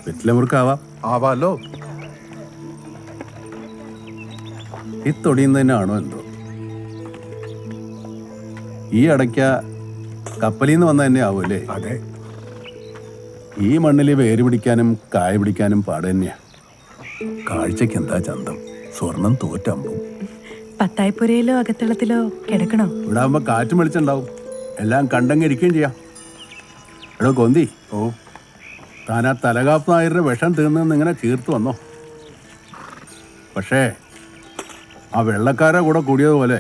വെറ്റില മുറുക്കാവാം. ആവാലോ. ഈ തൊടിയിൽ തന്നെയാണോ എന്തോ? ഈ അടയ്ക്ക കപ്പലിൽ നിന്ന് വന്ന തന്നെ ആവുമല്ലേ? അതെ. ഈ മണ്ണിൽ വേര് പിടിക്കാനും കായ പിടിക്കാനും പാട് തന്നെയാ. കാഴ്ചക്ക് എന്താ ചന്തം, സ്വർണം തോറ്റമ്പും. പത്തായപ്പുരയിലോ അകത്തളത്തിലോ കിടക്കണോ? ഇവിടെ ആകുമ്പോ കാറ്റും വെളിച്ചുണ്ടാവും, എല്ലാം കണ്ടങ്ങിരിക്കുകയും ചെയ്യാം. എടോ കൊന്തി, താൻ ആ തലകാപ്പ് നായരുടെ വിഷം തീർന്നെന്ന് ഇങ്ങനെ ചീർത്ത് വന്നോ? പക്ഷേ ആ വെള്ളക്കാരുടെ കൂടെ കൂടിയതുപോലെ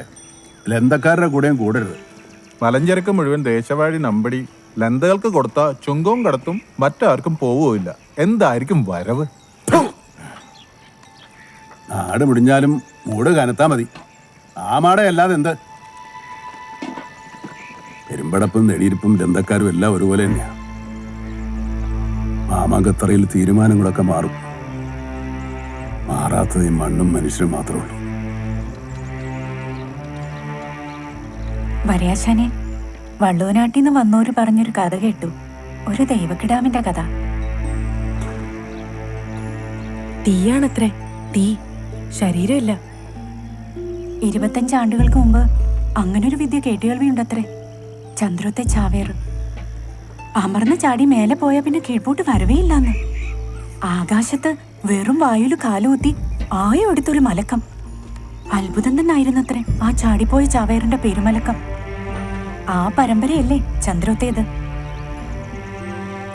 ലന്തക്കാരുടെ കൂടെയും കൂടരുത്. മലഞ്ചരക്ക് മുഴുവൻ ദേശവാഴി നമ്പടി ലന്തകൾക്ക് കൊടുത്ത ചുങ്കവും കടത്തും മറ്റാർക്കും പോവുകയില്ല. എന്തായിരിക്കും വരവ്? നാട് മുടിഞ്ഞാലും മൂട് കനത്താ മതി. ആ മാടയല്ലാതെ എന്ത്? പെരുമ്പടപ്പും നെടിയിരിപ്പും ലന്തക്കാരും എല്ലാം ഒരുപോലെ തന്നെയാണ്. മാമാങ്കത്തറയിൽ തീരുമാനങ്ങളൊക്കെ മാറും. മാറാത്തത് ഈ മണ്ണും മനുഷ്യരും മാത്രമേ ഉള്ളൂ. വരയാശാനെ, വള്ളുവനാട്ടിൽ നിന്ന് വന്നോര് പറഞ്ഞൊരു കഥ കേട്ടു. ഒരു ദൈവക്കിടാവിന്റെ കഥ. തീയാണത്രേ, തീ, ശരീരമില്ല. 25 ആണ്ടുകൾക്ക് മുമ്പ് അങ്ങനൊരു വിദ്യ കേട്ടുകേൾവിയുണ്ടത്രേ. ചന്ദ്രത്തെ ചാവേറ്. അമർന്ന് ചാടി മേലെ പോയ പിന്നെ കീഴ്പോട്ട് വരവേയില്ലാന്ന്. ആകാശത്ത് വെറും വായുല് കാലുകുത്തി ആയോ എടുത്തൊരു മലക്കം. അത്ഭുതം തന്നെയായിരുന്നത്രേ ആ ചാടിപ്പോയ ചാവേറിന്റെ പെരുമലക്കം. ആ പരമ്പരയല്ലേ ചന്ദ്രോത്തേത്.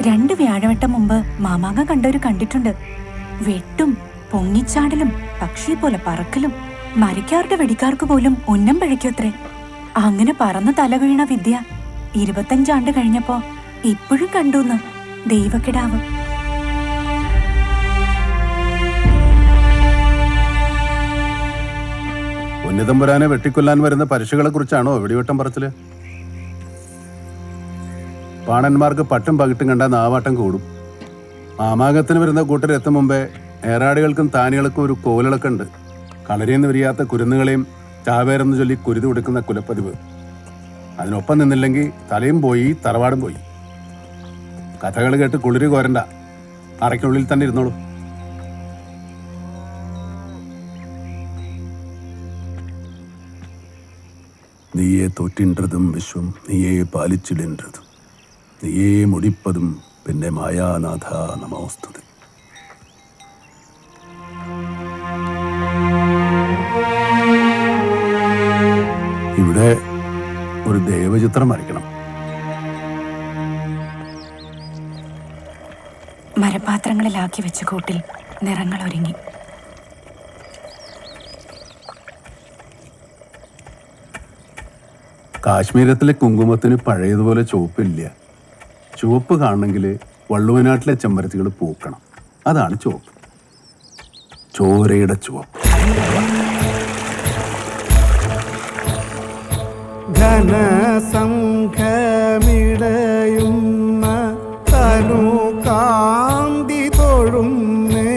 2 വ്യാഴവട്ടം മുമ്പ് മാമാങ്കം കണ്ടവര് കണ്ടിട്ടുണ്ട്. വെട്ടും പൊങ്ങിച്ചാടലും പക്ഷിയെ പോലെ പറക്കലും. മരിക്കാരുടെ വെടിക്കാർക്ക് പോലും ഉന്നം പിഴയ്ക്കത്രേ. അങ്ങനെ പറന്ന് തല വീണ വിദ്യ 25 ആണ്ട് കഴിഞ്ഞപ്പോ ഇപ്പോഴും കണ്ടൂന്ന് ദൈവക്കിടാവ്. ഉന്നതമ്പുരാനെ വെട്ടിക്കൊല്ലാൻ വരുന്ന പരശുകളെ കുറിച്ചാണോ വെടിവെട്ടം പറച്ചില്? പാണന്മാർക്ക് പട്ടും പകിട്ടും കണ്ട നാവാട്ടം കൂടും. മാമാകത്തിന് വരുന്ന കൂട്ടരെത്തും മുമ്പേ ഏറാടികൾക്കും താനികൾക്കും ഒരു കോലിളക്കുണ്ട്. കളരിയെന്ന് വിരിയാത്ത കുരുന്നുകളെയും ചാവേരെന്ന് ചൊല്ലി കുരുതി കൊടുക്കുന്ന കുലപ്പതിവ്. അതിനൊപ്പം നിന്നില്ലെങ്കിൽ തലയും പോയി തറവാടും പോയി. കഥകൾ കേട്ട് കുളിര് കോരണ്ട, അറയ്ക്കുള്ളിൽ തന്നെ ഇരുന്നോളൂ. നീയെ തോറ്റിன்றതും വിശ്വം നീയെ പാലിച്ചിടേണ്ടതും നീയെ മുടിപ്പതും പിന്നെ മായാനാഥ നമോസ്തുതി. ഇവിടെ ഒരു ദേവചിത്രം വരയ്ക്കണം. മരപാത്രങ്ങളിലാക്കി വെച്ച കൂട്ടിൽ നിറങ്ങൾ ഒരുങ്ങി. കാശ്മീരത്തിലെ കുങ്കുമത്തിന് പഴയതുപോലെ ചുവപ്പില്ല. ചുവപ്പ് കാണണമെങ്കിൽ വള്ളുവനാട്ടിലെ ചെമ്പരത്തികൾ പൂക്കണം. അതാണ് ചുവപ്പ്, ചോരയുടെ ചുവപ്പ്. ഘനസംഘമിടയുന്ന തനു കാന്തി തൊഴുന്നേ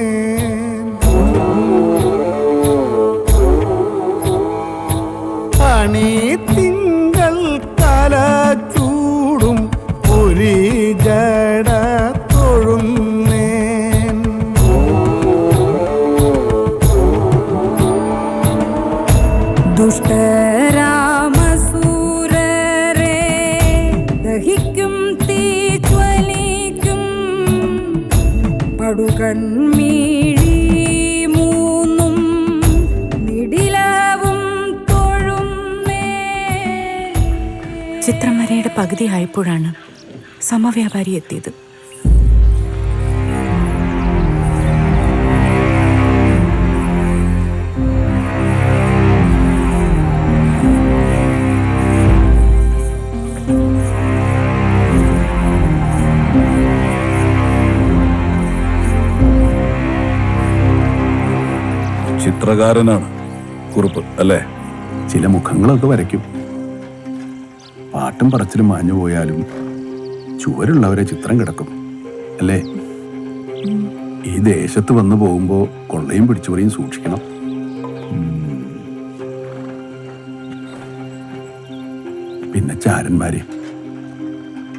അണി തിങ്കൾ തല ചൂടും ഒരു ജട തൊഴുന്നേ ദുഷ്ടരാമസൂരരെ ദഹിക്കും തീ ജ്വലിക്കും പടുകൺമീഴി മൂന്നും നിടിലവും തൊഴുന്നേ. ചിത്രം വരയുടെ പകുതി ആയപ്പോഴാണ് സമവ്യാപാരി എത്തിയത്. ചിത്രകാരനാണ് കുറുപ്പ് അല്ലേ? ചില മുഖങ്ങളൊക്കെ വരയ്ക്കും. പാട്ടും പറച്ചിലും മാഞ്ഞു പോയാലും ചുവരുള്ളവരെ ചിത്രം കിടക്കും അല്ലേ? ഈ ദേശത്ത് വന്നു പോകുമ്പോ കൊള്ളയും പിടിച്ചുപറിയും സൂക്ഷിക്കണം. പിന്നെ ചാരന്മാര്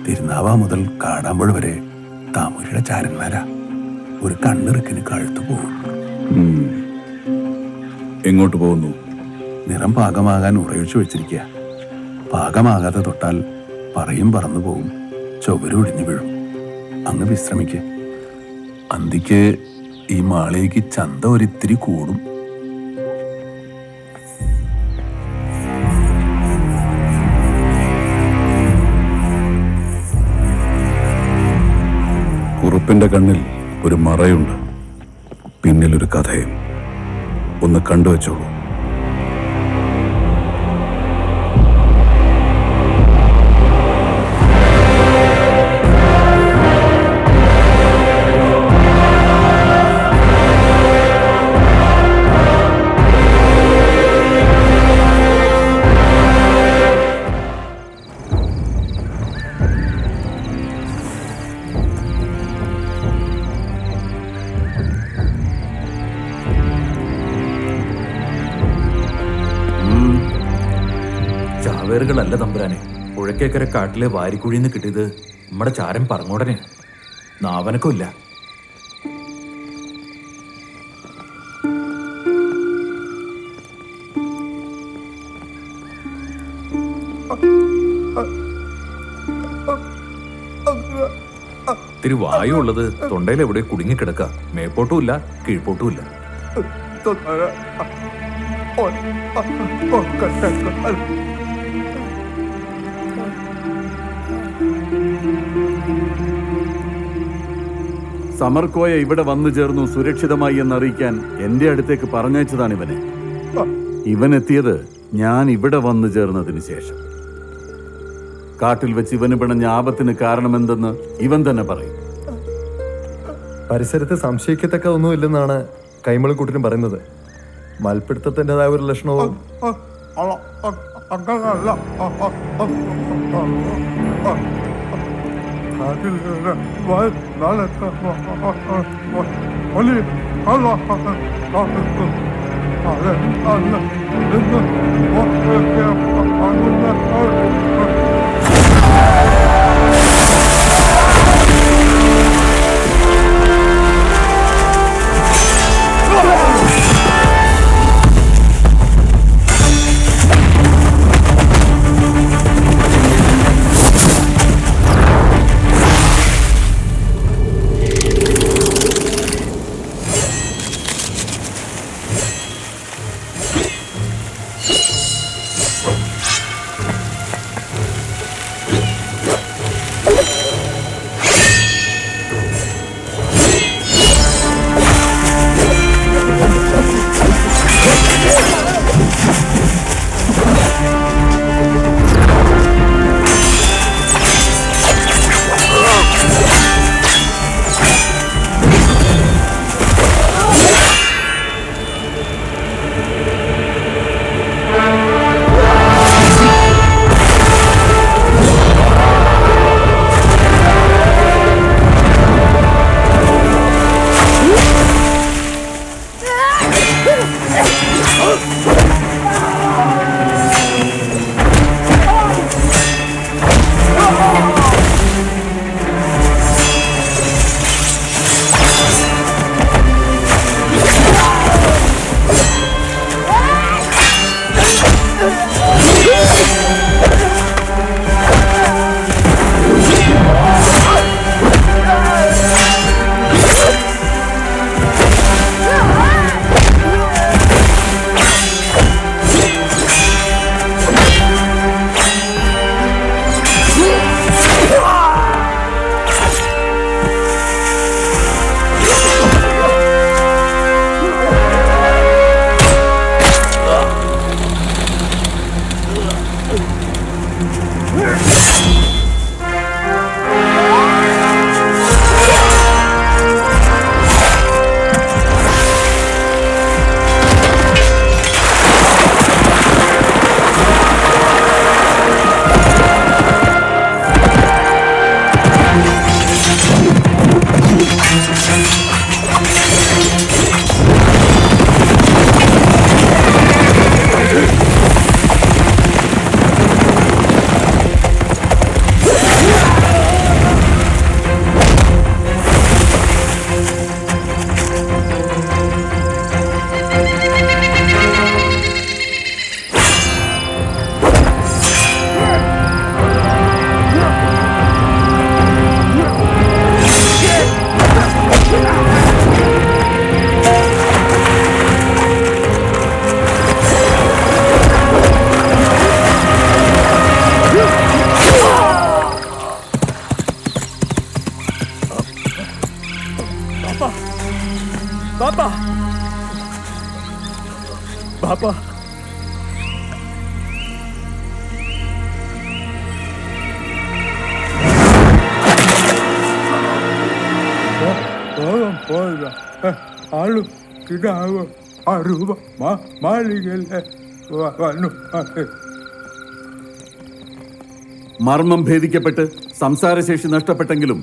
തിരുനാവാ മുതൽ കാടാമ്പുഴ വരെ താമൂരിയുടെ ചാരന്മാരാ. ഒരു കണ്ണിറുക്കിന് കഴുത്തു പോകും. എങ്ങോട്ട് പോകുന്നു? നിറം പാകമാകാൻ ഉറയൊഴിച്ചു വെച്ചിരിക്കുക. പാകമാകാതെ തൊട്ടാൽ പറയും പറന്നു പോകും, ചുവരൊടിഞ്ഞു വീഴും. അങ്ങ് വിശ്രമിക്കുക. അന്തിക്ക് ഈ മാളികയ്ക്ക് ചന്ത ഒരിത്തിരി കൂടും. കുറുപ്പിന്റെ കണ്ണിൽ ഒരു മറയുണ്ട്, പിന്നിലൊരു കഥയും. ഒന്ന് കണ്ടുവച്ചോളൂ. ചാവേറുകളല്ല തമ്പുരാനെ, പുഴക്കേക്കര കാട്ടിലെ വാരിക്കുഴിന്ന് കിട്ടിയത് നമ്മുടെ ചാരൻ പറഞ്ഞോടനെ. നാവനക്കുമില്ല. ഇത്തിരി വായു ഉള്ളത് തൊണ്ടയിൽ എവിടെ കുടുങ്ങിക്കിടക്ക. മേപ്പോട്ടുമില്ല കീഴ്പോട്ടുമില്ല. സമർക്കോയ ഇവിടെ വന്നു ചേർന്നു സുരക്ഷിതമായി എന്നറിയിക്കാൻ എന്റെ അടുത്തേക്ക് പറഞ്ഞയച്ചതാണ് ഇവനെ. ഇവൻ എത്തിയത് ഞാൻ ഇവിടെ വന്നു ചേർന്നതിന് ശേഷം. കാട്ടിൽ വെച്ച് ഇവന് പിണഞ്ഞ ആപത്തിന് കാരണമെന്തെന്ന് ഇവൻ തന്നെ പറയും. പരിസരത്ത് സംശയിക്കത്തക്ക ഒന്നുമില്ലെന്നാണ് കൈമളിക്കൂട്ടിനും പറയുന്നത്. മൽപ്പിടുത്തത്തിൻ്റെതായ ഒരു ലക്ഷണവും പാപ്പാ ആളു കിടാവ് അറുപ മാളികയിൽ വന്നു. മർമ്മം ഭേദിക്കപ്പെട്ട് സംസാരശേഷി നഷ്ടപ്പെട്ടെങ്കിലും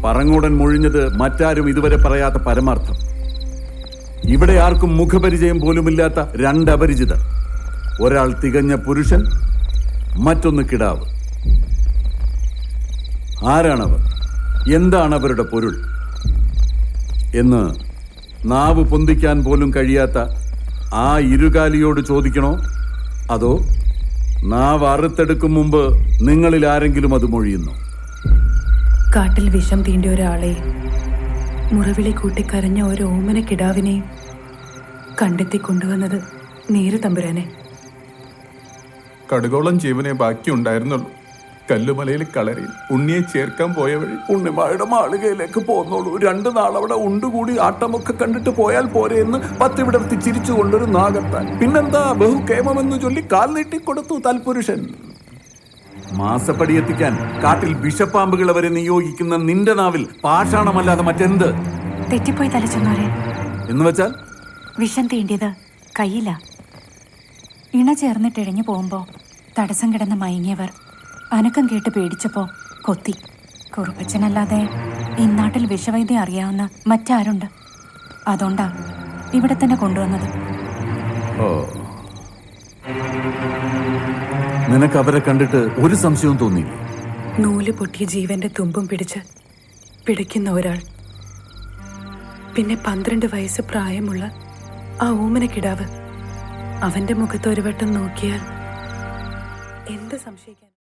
പറങ്ങോടൻ മൊഴിഞ്ഞത് മറ്റാരും ഇതുവരെ പറയാത്ത പരമാർത്ഥം. ഇവിടെ ആർക്കും മുഖപരിചയം പോലുമില്ലാത്ത രണ്ട് അപരിചിതർ. ഒരാൾ തികഞ്ഞ പുരുഷൻ, മറ്റൊന്ന് കിടാവ്. ആരാണവർ? എന്താണ് അവരുടെ പൊരുൾ എന്ന് നാവ് പൊന്തിക്കാൻ പോലും കഴിയാത്ത ആ ഇരുകാലിയോട് ചോദിക്കണോ, അതോ നാവ് അറുത്തെടുക്കും മുമ്പ് നിങ്ങളിൽ ആരെങ്കിലും അത് മൊഴിയുന്നു? കാട്ടിൽ വിഷം തീണ്ടിയ ഒരാളെയും മുറവിളി കൂട്ടി കരഞ്ഞ ഒരു ഓമന കിടാവിനെയും കണ്ടെത്തി കൊണ്ടുവന്നത് നേര് തമ്പുരാനെ. കടുകോളം ജീവനെ ബാക്കിയുണ്ടായിരുന്നുള്ളൂ. കല്ലുമലയിൽ കളരി ഉണ്ണിയെ ചേർക്കാൻ പോയ വഴി ഉണ്ണിമായുടെ മാളികയിലേക്ക് പോന്നോളൂ, 2 നാൾ അവിടെ ഉണ്ടുകൂടി ആട്ടമൊക്കെ കണ്ടിട്ട് പോയാൽ പോരെ എന്ന് 10 വിടർത്തി ചിരിച്ചുകൊണ്ടൊരു നാഗത്താൻ. പിന്നെന്താ ബഹുക്ഷേമമെന്ന് ചൊല്ലി കാൽ നീട്ടിക്കൊടുത്തു തൽപുരുഷൻ. മാസപ്പടി എത്തിക്കാൻ കാട്ടിൽ വിഷപ്പാമ്പുകളെ വരെ നിയോഗിക്കുന്ന നിന്റെ നാവിൽ പാഷാണമല്ലാതെ മറ്റെന്ത്? തെറ്റിപ്പോയി തലച്ചെന്നോരെ. എന്ന് വെച്ചാൽ വിഷം തീണ്ടിയത് കയ്യില. ഇണ ചേർന്നിട്ടിഴഞ്ഞു പോകുമ്പോ തടസ്സം കിടന്ന് മയങ്ങിയവർ അനക്കം കേട്ട് പേടിച്ചപ്പോ കൊത്തി. കുറുപ്പച്ചനല്ലാതെ ഇന്നാട്ടിൽ വിഷവൈദ്യം അറിയാവുന്ന മറ്റാരുണ്ട്? അതുകൊണ്ടാ ഇവിടെ തന്നെ കൊണ്ടുവന്നത്. ഓ, നിനക്ക് അവരെ കണ്ടിട്ട് ഒരു സംശയവും തോന്നിയില്ല? നൂല് പൊട്ടിയ ജീവന്റെ തുമ്പും പിടിച്ച് പിടിക്കുന്ന ഒരാൾ, പിന്നെ 12 വയസ്സ് പ്രായമുള്ള ആ ഓമന കിടാവ്. അവന്റെ മുഖത്ത് ഒരു വട്ടം നോക്കിയാൽ എന്ത് സംശയിക്കാൻ?